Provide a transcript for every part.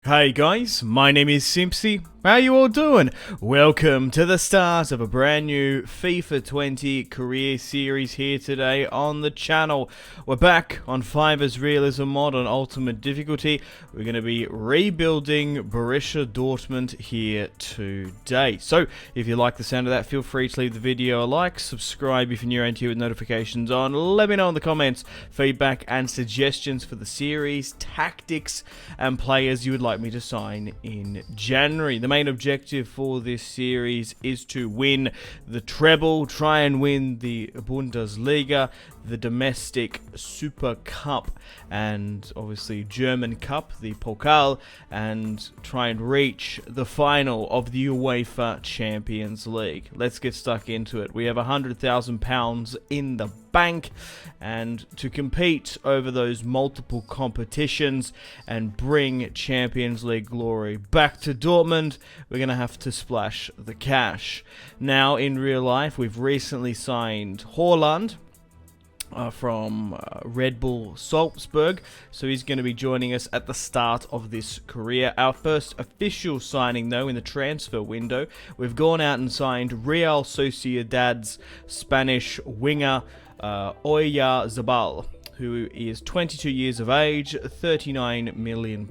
Hey guys, my name is Simpzy. How you all doing? Welcome to the start of a brand new FIFA 20 career series here today on the channel. We're back on Fifa's realism mod on ultimate difficulty. We're going to be rebuilding Borussia Dortmund here today. So if you like the sound of that, feel free to leave the video a like, subscribe if you're new around here with notifications on. Let me know in the comments feedback and suggestions for the series, tactics and players you would like me to sign in January. The main objective for this series is to win the treble, try and win the Bundesliga, the domestic Super Cup, and obviously German Cup, the Pokal, and try and reach the final of the UEFA Champions League. Let's get stuck into it. We have £100,000 in the bank, and to compete over those multiple competitions and bring Champions League glory back to Dortmund, we're going to have to splash the cash. Now, in real life, we've recently signed Haaland from Red Bull Salzburg, so he's going to be joining us at the start of this career. Our first official signing, though, in the transfer window, we've gone out and signed Real Sociedad's Spanish winger Oyarzabal, who is 22 years of age, £39 million,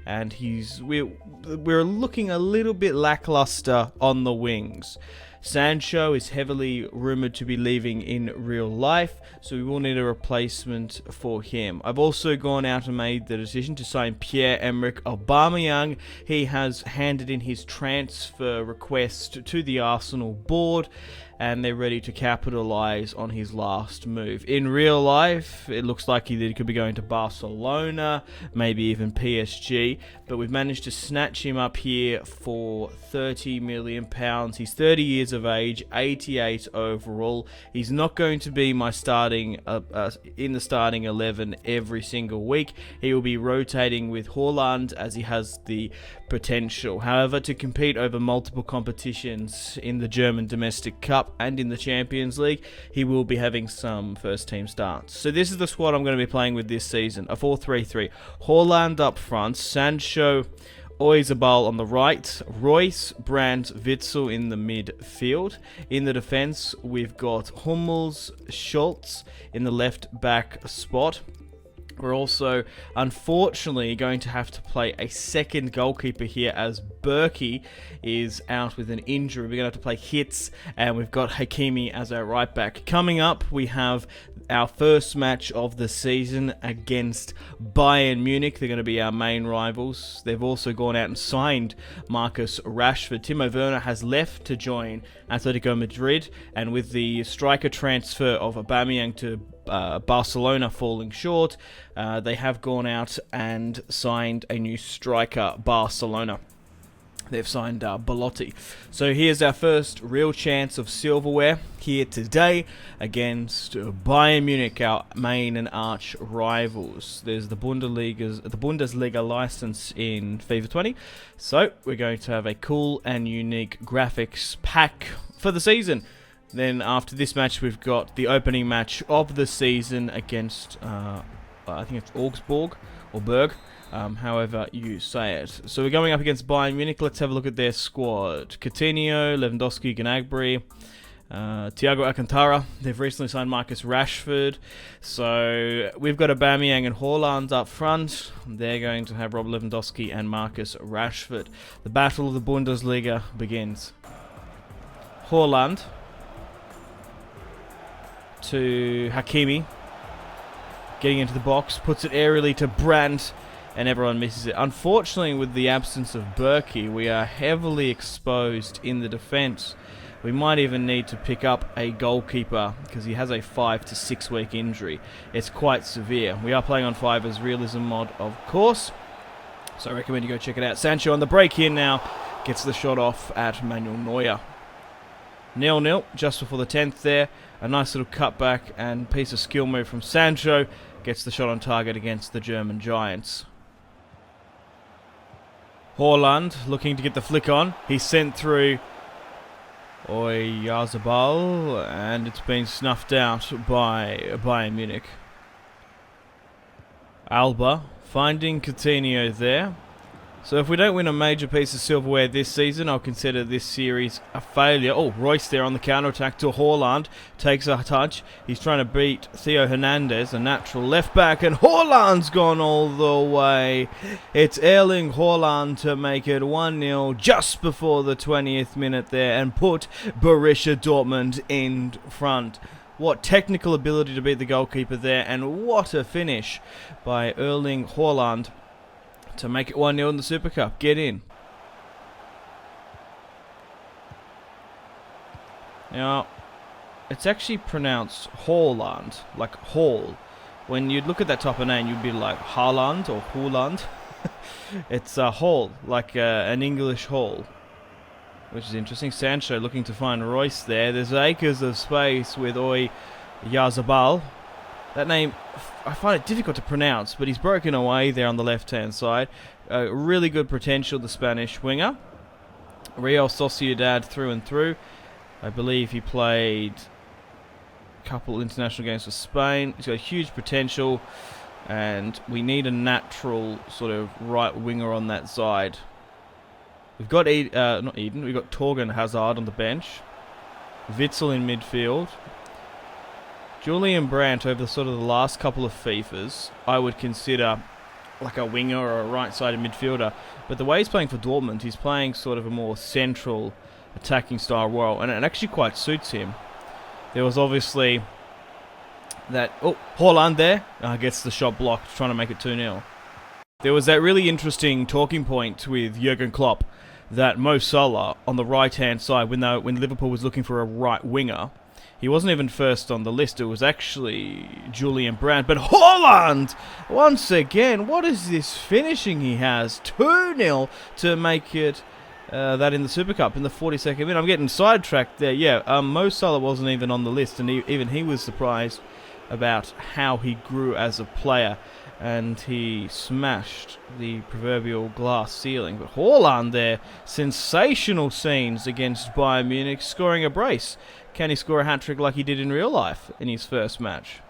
and we're looking a little bit lackluster on the wings. Sancho is heavily rumoured to be leaving in real life, so we will need a replacement for him. I've also gone out and made the decision to sign Pierre-Emerick Aubameyang. He has handed in his transfer request to the Arsenal board, and they're ready to capitalise on his last move. In real life, it looks like he could be going to Barcelona, maybe even PSG, but we've managed to snatch him up here for £30 million. He's 30 years of age, 88 overall. He's not going to be my starting in the starting 11 every single week. He will be rotating with Haaland as he has the potential. However, to compete over multiple competitions in the German Domestic Cup and in the Champions League, he will be having some first team starts. So this is the squad I'm going to be playing with this season, a 4-3-3. Haaland up front, Sancho, Oyarzabal on the right, Royce, Brandt, Witsel in the midfield. In the defence, we've got Hummels, Schultz in the left back spot. We're also, unfortunately, going to have to play a second goalkeeper here as Berkey is out with an injury. We're going to have to play Hitz, and we've got Hakimi as our right back. Coming up, we have our first match of the season against Bayern Munich. They're going to be our main rivals. They've also gone out and signed Marcus Rashford. Timo Werner has left to join Atletico Madrid, and with the striker transfer of Aubameyang to Barcelona falling short, they have gone out and signed a new striker, Barcelona. They've signed Belotti. So here's our first real chance of silverware here today against Bayern Munich, our main and arch rivals. There's the Bundesliga license in FIFA 20. So we're going to have a cool and unique graphics pack for the season. Then after this match, we've got the opening match of the season against, I think it's Augsburg or Berg, however you say it. So we're going up against Bayern Munich. Let's have a look at their squad. Coutinho, Lewandowski, Gnabry, Thiago Alcantara. They've recently signed Marcus Rashford. So we've got Aubameyang and Haaland up front. They're going to have Rob Lewandowski and Marcus Rashford. The battle of the Bundesliga begins. Haaland to Hakimi, getting into the box, puts it aerially to Brandt, and everyone misses it. Unfortunately, with the absence of Berkey, we are heavily exposed in the defence. We might even need to pick up a goalkeeper because he has a 5 to 6 week injury. It's quite severe. We are playing on Fifa's realism mod, of course, so I recommend you go check it out. Sancho on the break here now, gets the shot off at Manuel Neuer. 0-0 just before the 10th there. A nice little cutback and piece of skill move from Sancho. Gets the shot on target against the German Giants. Haaland looking to get the flick on. He's sent through Oyarzabal, and it's been snuffed out by Bayern Munich. Alba finding Coutinho there. So if we don't win a major piece of silverware this season, I'll consider this series a failure. Oh, Royce there on the counter-attack to Haaland. Takes a touch. He's trying to beat Theo Hernandez, a natural left-back, and Haaland's gone all the way. It's Erling Haaland to make it 1-0 just before the 20th minute there and put Borussia Dortmund in front. What technical ability to beat the goalkeeper there, and what a finish by Erling Haaland to make it 1-0 in the Super Cup. Get in. Now, it's actually pronounced Haaland, like Hall. When you'd look at that type of name, you'd be like Haaland or Haaland. It's a Hall, like an English Hall, which is interesting. Sancho looking to find Royce there. There's acres of space with Oyarzabal. That name, I find it difficult to pronounce, but he's broken away there on the left-hand side. Really good potential, the Spanish winger. Real Sociedad through and through. I believe he played a couple international games for Spain. He's got huge potential, and we need a natural sort of right winger on that side. We've got we've got Torgan Hazard on the bench. Witzel in midfield. Julian Brandt over the last couple of FIFAs, I would consider like a winger or a right-sided midfielder. But the way he's playing for Dortmund, he's playing sort of a more central attacking style role, and it actually quite suits him. There was obviously that... Oh, Haaland there gets the shot blocked, trying to make it 2-0. There was that really interesting talking point with Jurgen Klopp that Mo Salah on the right-hand side, when Liverpool was looking for a right winger, he wasn't even first on the list. It was actually Julian Brandt. But Haaland, once again, what is this finishing he has? 2-0 to make it that in the Super Cup in the 42nd minute. I'm getting sidetracked there. Yeah, Mo Salah wasn't even on the list, and even he was surprised about how he grew as a player. And he smashed the proverbial glass ceiling. But Haaland there, sensational scenes against Bayern Munich, scoring a brace. Can he score a hat-trick like he did in real life in his first match?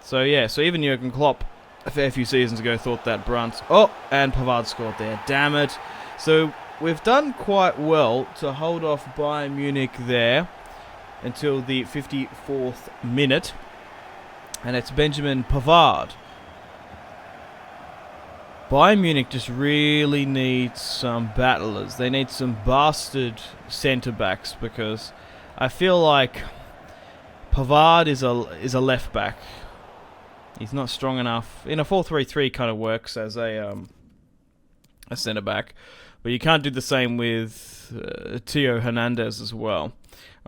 So yeah, so even Jurgen Klopp, a fair few seasons ago, thought that Brandt... Oh, and Pavard scored there, damn it. So we've done quite well to hold off Bayern Munich there until the 54th minute. And it's Benjamin Pavard. Bayern Munich just really needs some battlers. They need some bastard centre-backs, because I feel like Pavard is a left-back. He's not strong enough. In a 4-3-3 kind of works as a centre-back. But you can't do the same with Theo Hernandez as well.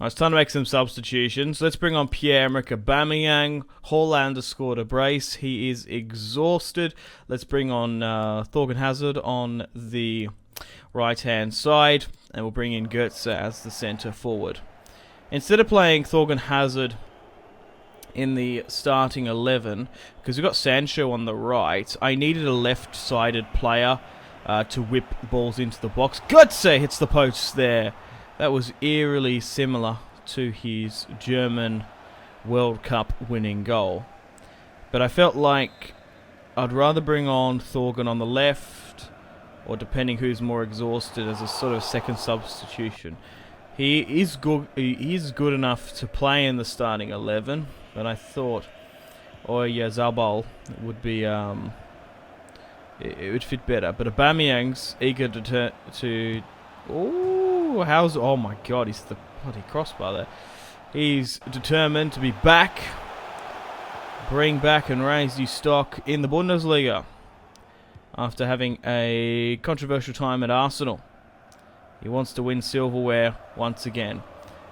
It's time to make some substitutions. Let's bring on Pierre-Emerick Aubameyang. Haaland has scored a brace. He is exhausted. Let's bring on Thorgan Hazard on the right-hand side. And we'll bring in Goetze as the centre forward. Instead of playing Thorgan Hazard in the starting 11, because we've got Sancho on the right, I needed a left-sided player to whip balls into the box. Goetze hits the post there. That was eerily similar to his German World Cup winning goal. But I felt like I'd rather bring on Thorgan on the left, or depending who's more exhausted, as a sort of second substitution. He is good enough to play in the starting 11, but I thought Oyarzabal would be it would fit better. But Aubameyang's eager to oh my god, he's the bloody crossbar there. He's determined to be back, bring back and raise the stock in the Bundesliga after having a controversial time at Arsenal. He wants to win silverware once again.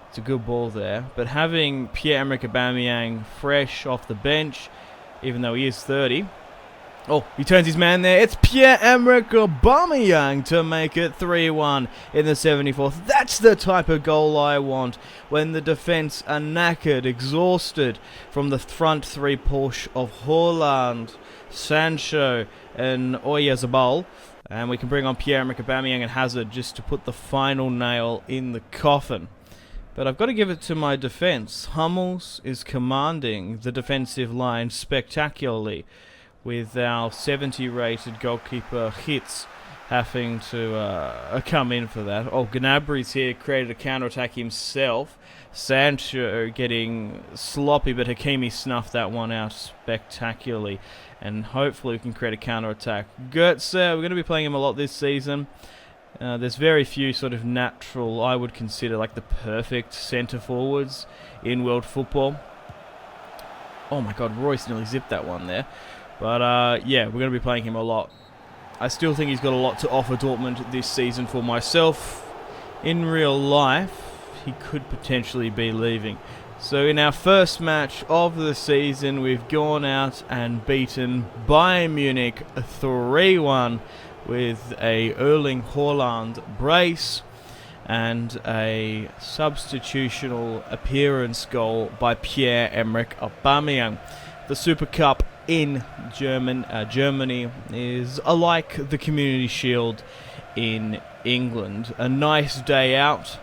It's a good ball there, but having Pierre-Emerick Aubameyang fresh off the bench, even though he is 30. Oh, he turns his man there. It's Pierre-Emerick Aubameyang to make it 3-1 in the 74th. That's the type of goal I want, when the defence are knackered, exhausted from the front three push of Haaland, Sancho and Oyarzabal. And we can bring on Pierre-Emerick Aubameyang and Hazard just to put the final nail in the coffin. But I've got to give it to my defence. Hummels is commanding the defensive line spectacularly, with our 70 rated goalkeeper Hits having to come in for that. Oh, Gnabry's here, created a counter-attack himself. Sancho getting sloppy, but Hakimi snuffed that one out spectacularly. And hopefully we can create a counter-attack. Goetze, we're going to be playing him a lot this season. There's very few sort of natural, I would consider like the perfect centre forwards in world football. Oh my god, Royce nearly zipped that one there. But yeah, we're going to be playing him a lot. I still think he's got a lot to offer Dortmund this season for myself. In real life, he could potentially be leaving. So in our first match of the season, we've gone out and beaten Bayern Munich 3-1 with a Erling Haaland brace and a substitutional appearance goal by Pierre-Emerick Aubameyang. The Super Cup in Germany is alike the Community Shield in England. A nice day out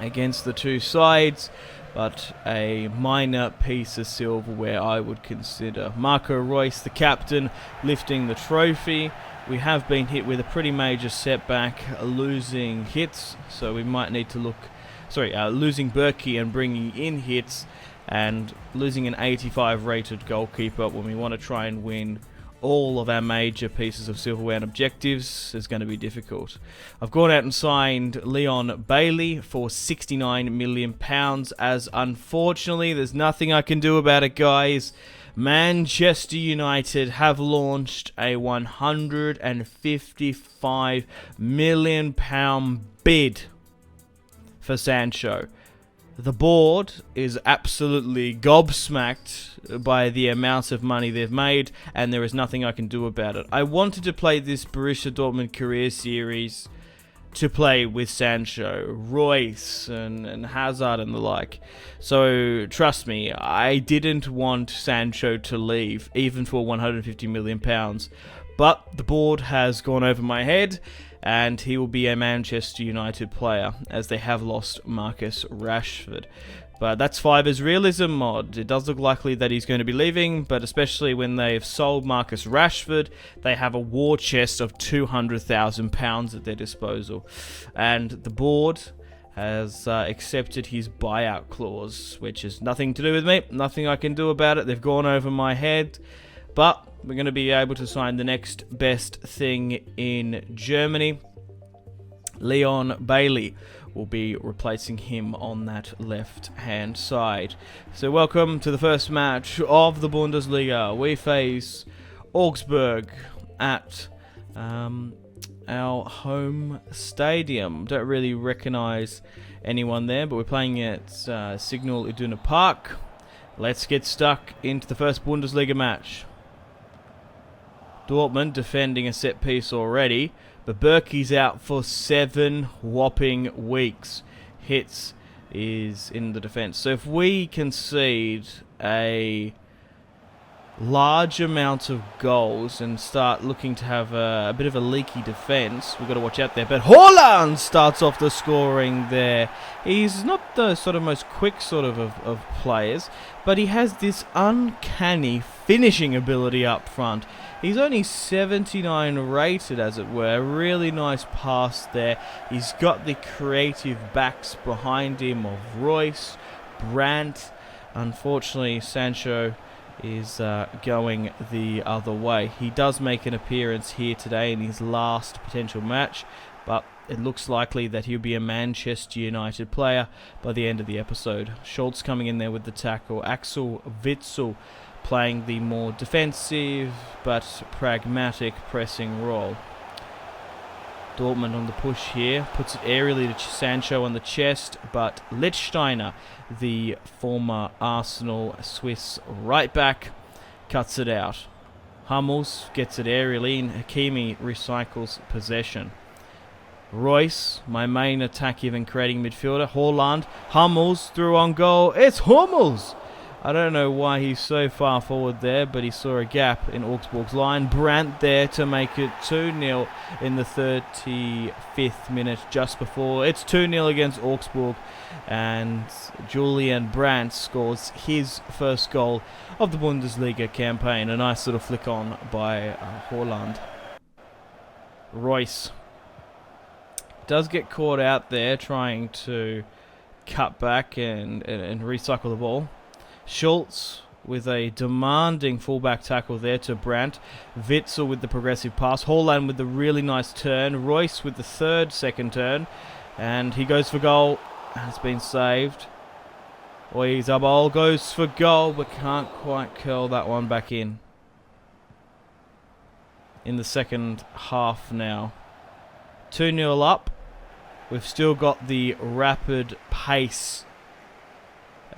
against the two sides, but a minor piece of silverware I would consider. Marco Reus, the captain, lifting the trophy. We have been hit with a pretty major setback, losing Hits, so we might need to look... losing Berkey and bringing in Hits, and losing an 85 rated goalkeeper when we want to try and win all of our major pieces of silverware and objectives is going to be difficult. I've gone out and signed Leon Bailey for £69 million, as unfortunately there's nothing I can do about it, guys. Manchester United have launched a £155 million bid for Sancho. The board is absolutely gobsmacked by the amount of money they've made, and there is nothing I can do about it. I wanted to play this Borussia Dortmund Career Series to play with Sancho, Royce, and Hazard and the like. So, trust me, I didn't want Sancho to leave, even for £150 million. But the board has gone over my head, and he will be a Manchester United player, as they have lost Marcus Rashford. But that's Fifa's realism mod. It does look likely that he's going to be leaving, but especially when they've sold Marcus Rashford, they have a war chest of £200,000 at their disposal. And the board has accepted his buyout clause, which is nothing to do with me, nothing I can do about it. They've gone over my head, but we're going to be able to sign the next best thing in Germany. Leon Bailey will be replacing him on that left-hand side. So welcome to the first match of the Bundesliga. We face Augsburg at our home stadium. Don't really recognise anyone there, but we're playing at Signal Iduna Park. Let's get stuck into the first Bundesliga match. Dortmund defending a set piece already, but Berkey's out for 7 whopping weeks. Hits is in the defence. So if we concede a large amount of goals and start looking to have a bit of a leaky defence, we've got to watch out there. But Haaland starts off the scoring there. He's not the sort of most quick sort of players, but he has this uncanny finishing ability up front. He's only 79 rated, as it were. Really nice pass there. He's got the creative backs behind him of Royce, Brandt. Unfortunately, Sancho is going the other way. He does make an appearance here today in his last potential match, but it looks likely that he'll be a Manchester United player by the end of the episode. Schultz coming in there with the tackle. Axel Witsel playing the more defensive but pragmatic pressing role. Dortmund on the push here, puts it aerially to Sancho on the chest, but Lichtsteiner, the former Arsenal Swiss right back, cuts it out. Hummels gets it aerially and Hakimi recycles possession. Royce, my main attacking and creating midfielder. Haaland, Hummels through on goal. It's Hummels! I don't know why he's so far forward there, but he saw a gap in Augsburg's line. Brandt there to make it 2-0 in the 35th minute, just before. It's 2-0 against Augsburg, and Julian Brandt scores his first goal of the Bundesliga campaign. A nice little flick on by Haaland. Royce does get caught out there trying to cut back and recycle the ball. Schultz with a demanding fullback tackle there to Brandt. Witzel with the progressive pass. Haaland with the really nice turn. Royce with the second turn. And he goes for goal. Has been saved. Oyarzabal goes for goal, but can't quite curl that one back in the second half now. 2-0 up. We've still got the rapid pace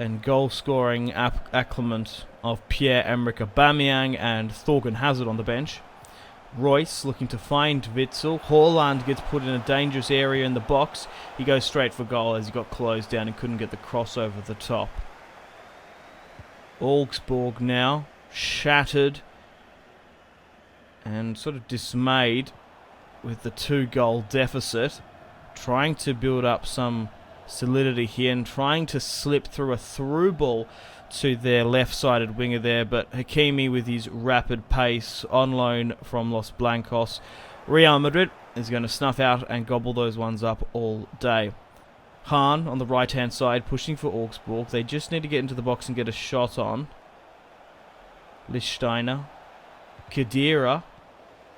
and goal-scoring acclimate of Pierre-Emerick Aubameyang and Thorgan Hazard on the bench. Royce looking to find Witzel. Haaland gets put in a dangerous area in the box. He goes straight for goal as he got closed down and couldn't get the cross over the top. Augsburg now shattered and sort of dismayed with the 2-goal deficit, trying to build up some solidity here and trying to slip through a through ball to their left-sided winger there, but Hakimi with his rapid pace on loan from Los Blancos. Real Madrid is going to snuff out and gobble those ones up all day. Hahn on the right-hand side pushing for Augsburg. They just need to get into the box and get a shot on. Lichtsteiner. Khedira.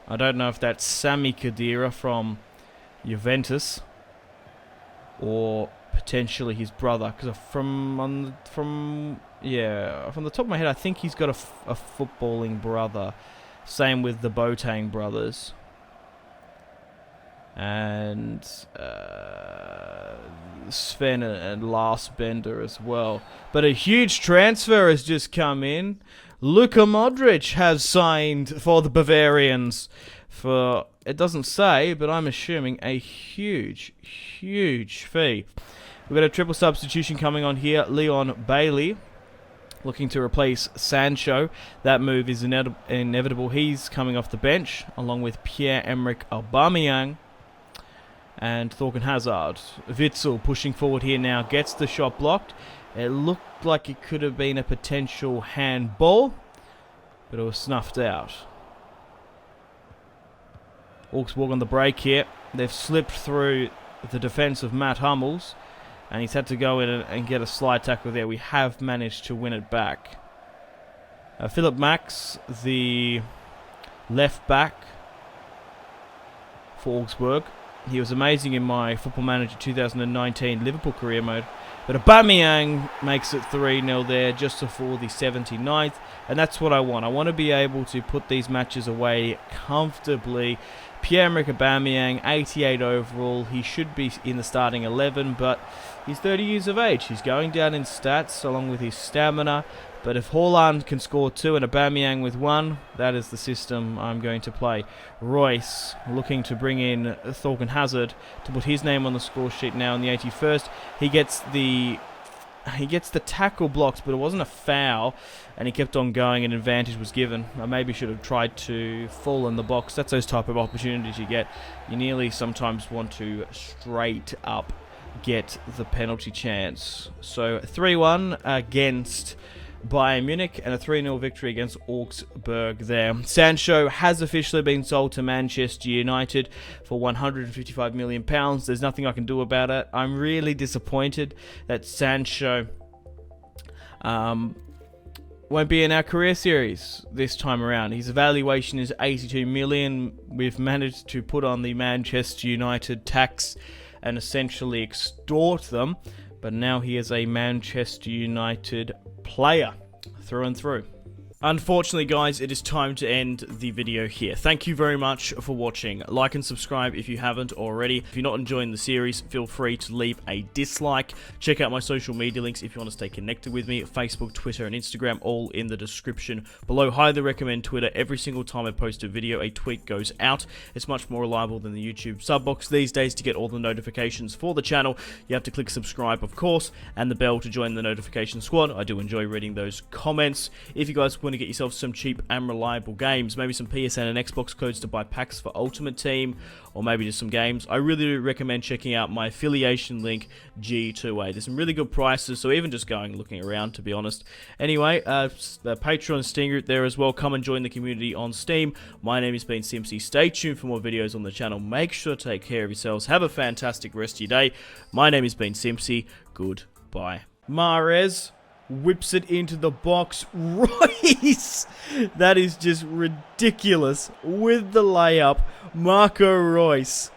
I don't know if that's Sami Khedira from Juventus or potentially his brother, because from the top of my head, I think he's got a footballing brother. Same with the Boateng brothers. And Sven and Lars Bender as well. But a huge transfer has just come in. Luka Modric has signed for the Bavarians for, it doesn't say, but I'm assuming a huge, huge fee. We've got a triple substitution coming on here. Leon Bailey looking to replace Sancho. That move is inevitable. He's coming off the bench along with Pierre-Emerick Aubameyang and Thorgan Hazard. Witzel pushing forward here now. Gets the shot blocked. It looked like it could have been a potential handball, but it was snuffed out. Augsburg on the break here. They've slipped through the defence of Matt Hummels, and he's had to go in and get a slide tackle there. We have managed to win it back. Philip Max, the left back for Augsburg. He was amazing in my Football Manager 2019 Liverpool career mode. But Aubameyang makes it 3-0 there just before the 79th. And that's what I want. I want to be able to put these matches away comfortably. Pierre-Emerick Aubameyang, 88 overall. He should be in the starting 11, but he's 30 years of age. He's going down in stats along with his stamina. But if Haaland can score 2 and Aubameyang with 1, that is the system I'm going to play. Royce looking to bring in Thorgan Hazard to put his name on the score sheet now in the 81st. He gets the tackle blocks, but it wasn't a foul, and he kept on going and advantage was given. I maybe should have tried to fall in the box. That's those type of opportunities you get. You nearly sometimes want to straight up get the penalty chance. So 3-1 against Bayern Munich and a 3-0 victory against Augsburg there. Sancho has officially been sold to Manchester United for £155 million. There's nothing I can do about it. I'm really disappointed that Sancho won't be in our career series this time around. His evaluation is $82 million. We've managed to put on the Manchester United tax and essentially extort them, but now he is a Manchester United player through and through. Unfortunately, guys, it is time to end the video here. Thank you very much for watching. Like and subscribe if you haven't already. If you're not enjoying the series, feel free to leave a dislike. Check out my social media links if you want to stay connected with me. Facebook, Twitter, and Instagram, all in the description below. Highly recommend Twitter. Every single time I post a video, a tweet goes out. It's much more reliable than the YouTube sub box these days. To get all the notifications for the channel, you have to click subscribe, of course, and the bell to join the notification squad. I do enjoy reading those comments. If you guys want to get yourself some cheap and reliable games, maybe some PSN and Xbox codes to buy packs for Ultimate Team, or maybe just some games, I really recommend checking out my affiliation link, G2A. There's some really good prices, so even just looking around, to be honest. Anyway, the Patreon Steam group there as well. Come and join the community on Steam. My name has been Simpzy. Stay tuned for more videos on the channel. Make sure to take care of yourselves. Have a fantastic rest of your day. My name has been Simpzy. Goodbye. Mahrez whips it into the box. Royce! That is just ridiculous. With the layup, Marco Reus